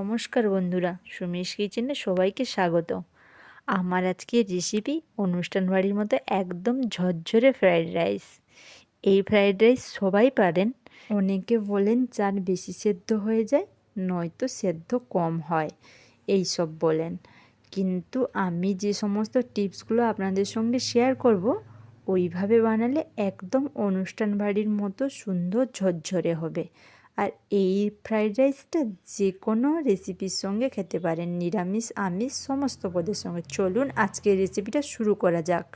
নমস্কার বন্ধুরা, সুমিস কিচেনে সবাইকে স্বাগত। আমার আজকের রেসিপি অনুষ্ঠান বাড়ির মতো একদম ঝরঝরে ফ্রায়েড রাইস। এই ফ্রায়েড রাইস সবাই পারেন। অনেকে বলেন চাল বেশি সেদ্ধ হয়ে যায়, নয়তো সেদ্ধ কম হয়, এই সব বলেন। কিন্তু আমি যে সমস্ত টিপসগুলো আপনাদের সঙ্গে শেয়ার করব, ওইভাবে বানালে একদম অনুষ্ঠান বাড়ির মতো সুন্দর ঝরঝরে হবে। আর এই ফ্রায়েড রাইসটা যে কোনো রেসিপির সঙ্গে খেতে পারেন, নিরামিষ আমিষ সমস্ত পদের সঙ্গে। চলুন আজকের রেসিপিটা শুরু করা যাক।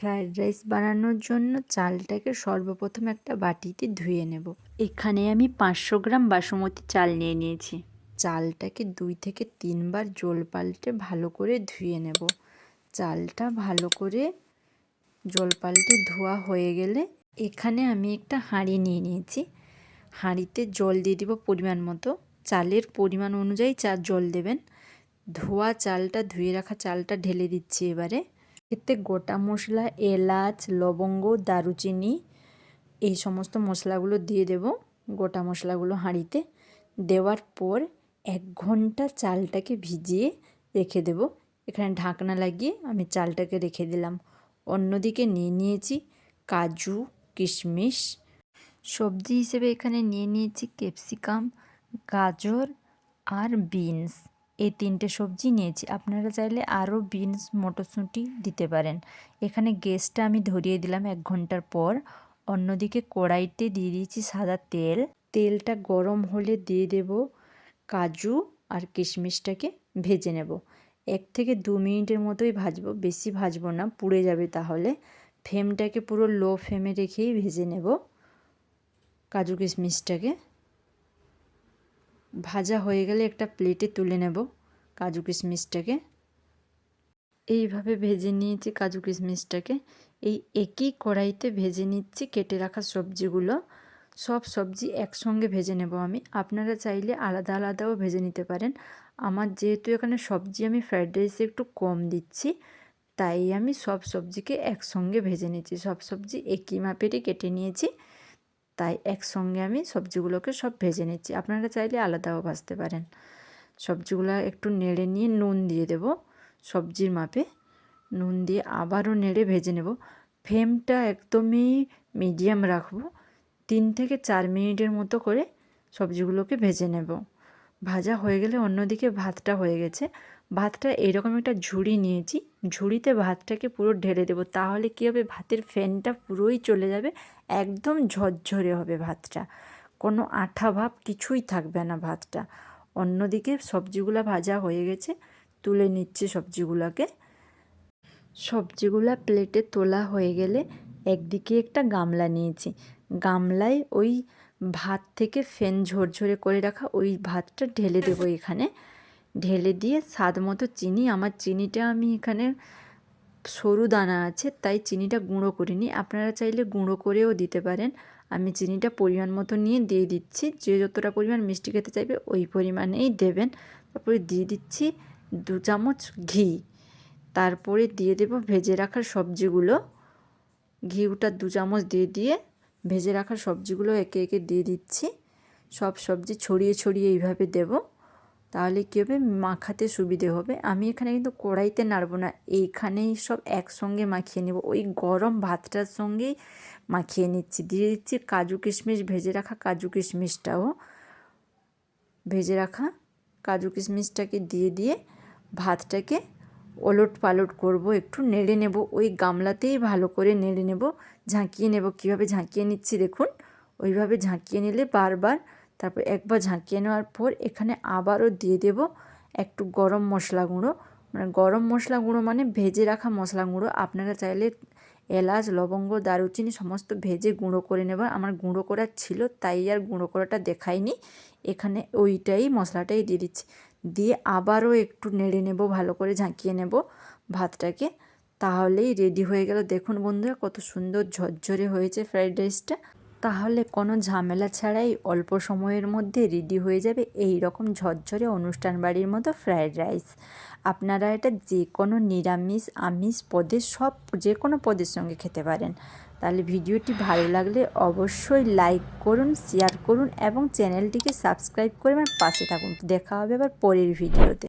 ফ্রায়েড রাইস বানানোর জন্য চালটাকে সর্বপ্রথম একটা বাটিতে ধুয়ে নেব। এখানে আমি 500 গ্রাম বাসমতি চাল নিয়ে নিয়েছি। চালটাকে 2 থেকে 3 বার জল পাল্টে ভালো করে ধুয়ে নেব। চালটা ভালো করে জল পাল্টে ধোয়া হয়ে গেলে এখানে আমি একটা হাঁড়ি নিয়ে নিয়েছি। হাঁড়িতে জল দিয়ে দিব পরিমাণ মতো। চালের পরিমাণ অনুযায়ী জল দেবেন। ধোয়া চালটা, ধুয়ে রাখা চালটা ঢেলে দিচ্ছি এবারে। এতে গোটা মশলা, এলাচ, লবঙ্গ, দারুচিনি এই সমস্ত মশলাগুলো দিয়ে দেব। গোটা মশলাগুলো হাঁড়িতে দেওয়ার পর 1 ঘন্টা চালটাকে ভিজিয়ে রেখে দেব। এখানে ঢাকনা লাগিয়ে আমি চালটাকে রেখে দিলাম। অন্যদিকে নিয়ে নিয়েছি কাজু, কিশমিশ। সবজি হিসেবে এখানে নিয়ে নিয়েছি ক্যাপসিকাম, গাজর আর বিনস। এই 3টে সবজি নিয়েছি। আপনারা চাইলে আরও বিনস, মটরশুঁটি দিতে পারেন। এখানে গ্যাসটা আমি ধরিয়ে দিলাম 1 ঘন্টার পর। অন্যদিকে কড়াইতে দিয়ে দিয়েছি সাদা তেল। তেলটা গরম হলে দিয়ে দেব কাজু আর কিশমিশটাকে ভেজে নেব। 1 থেকে 2 মিনিটের মতোই ভাজবো, বেশি ভাজবো না, পুড়ে যাবে তাহলে। ফ্লেমটাকে পুরো লো ফ্লেমে রেখেই ভেজে নেব। কাজু কিশমিশটাকে ভাজা হয়ে গেলে একটা প্লেটে তুলে নেব কাজু কিশমিশটাকে। এইভাবে ভেজে নিয়েছি কাজু কিশমিশটাকে। এই একই কড়াইতে ভেজে নিচ্ছি কেটে রাখা সবজিগুলো। সব সবজি একসঙ্গে ভেজে নেব আমি। আপনারা চাইলে আলাদা আলাদাও ভেজে নিতে পারেন। আমার যেহেতু এখানে সবজি আমি ফ্রায়েড রাইসে একটু কম দিচ্ছি, তাই আমি সব সবজিকে একসঙ্গে ভেজে নিচ্ছি। সব সবজি একই মাপেরই কেটে নিয়েছি, তাই একসঙ্গে আমি সবজিগুলোকে সব ভেজে নিচ্ছি। আপনারা চাইলে আলাদাও ভাজতে পারেন। সবজিগুলো একটু নেড়ে নিয়ে নুন দিয়ে দেব সবজির মাপে। নুন দিয়ে আবারও নেড়ে ভেজে নেব। ফ্লেমটা একদমই মিডিয়াম রাখবো। 3 থেকে 4 মিনিটের মতো করে সবজিগুলোকে ভেজে নেব। ভাজা হয়ে গেলে অন্যদিকে ভাতটা হয়ে গেছে। ভাতটা এরকম একটা ঝুড়ি নিয়েছি। ঝুড়িতে ভাতটাকে পুরো ঢেলে দেবো। তাহলে কী হবে, ভাতের ফেনটা পুরোই চলে যাবে, একদম ঝরঝরে হবে ভাতটা, কোনো আঠা ভাব কিছুই থাকবে না ভাতটা। অন্যদিকে সবজিগুলো ভাজা হয়ে গেছে, তুলে নিচ্ছে সবজিগুলোকে। সবজিগুলো প্লেটে তোলা হয়ে গেলে একদিকে একটা গামলা নিয়েছি। গামলায় ওই ভাত থেকে ফেন ঝরঝরে করে রাখা ওই ভাতটা ঢেলে দেবো এখানে। ঢেলে দিয়ে স্বাদ মতো চিনি, আমার চিনিটা আমি এখানে সরু দানা আছে তাই চিনিটা গুঁড়ো করিনি, আপনারা চাইলে গুঁড়ো করেও দিতে পারেন। আমি চিনিটা পরিমাণ মতো নিয়ে দিয়ে দিচ্ছি। যে যতটা পরিমাণ মিষ্টি খেতে চাইবে ওই পরিমাণেই দেবেন। তারপরে দিয়ে দিচ্ছি 2 চামচ ঘি। তারপরে দিয়ে দেব ভেজে রাখার সবজিগুলো। ঘিটা 2 চামচ দিয়ে ভেজে রাখা সবজিগুলো একে একে দিয়ে দিচ্ছি। সব সবজি ছড়িয়ে ছড়িয়ে এইভাবে দেব, তাহলে কী হবে, মাখাতে সুবিধে হবে। আমি এখানে কিন্তু কড়াইতে নাড়ব না, এইখানেই সব একসঙ্গে মাখিয়ে নেব। ওই গরম ভাতটার সঙ্গেই মাখিয়ে নিচ্ছি। দিয়ে দিচ্ছি কাজু কিশমিশ, ভেজে রাখা কাজু কিশমিশটাও। ভেজে রাখা কাজু কিশমিশটাকে দিয়ে ভাতটাকে ওলট পালট করব, একটু নেড়ে নেব। ওই গামলাতেই ভালো করে নেড়ে নেব, ঝাঁকিয়ে নেব। কীভাবে ঝাঁকিয়ে নিচ্ছি দেখুন, ওইভাবে ঝাঁকিয়ে নিলে বারবার। তারপর একবার ঝাঁকিয়ে নেওয়ার পর এখানে আবারও দিয়ে দেব একটু গরম মশলা গুঁড়ো। মানে গরম মশলা গুঁড়ো মানে ভেজে রাখা মশলা গুঁড়ো। আপনারা চাইলে এলাচ, লবঙ্গ, দারুচিনি সমস্ত ভেজে গুঁড়ো করে নেবার। আমার গুঁড়ো করা ছিল তাই আর গুঁড়ো করাটা দেখাইনি। এখানে ওইটাই মশলাটাই দিয়ে দিচ্ছি। দিয়ে আবারও একটু নেড়ে নেব, ভালো করে ঝাঁকিয়ে নেব ভাতটাকে। তাহলেই রেডি হয়ে গেল। দেখুন বন্ধুরা কত সুন্দর ঝরঝরে হয়েছে ফ্রায়েড রাইসটা। তাহলে কোনো ঝামেলা ছাড়াই অল্প সময়ের মধ্যে রেডি হয়ে যাবে এই রকম ঝরঝরে অনুষ্ঠান বাড়ির মতো ফ্রায়েড রাইস। আপনারা এটা যে কোনো নিরামিষ আমিষ পদের, সব যে কোনো পদের সঙ্গে খেতে পারেন। তাহলে ভিডিওটি ভালো লাগলে অবশ্যই লাইক করুন, শেয়ার করুন এবং চ্যানেলটিকে সাবস্ক্রাইব করে আমার পাশে থাকুন। দেখা হবে আবার পরের ভিডিওতে।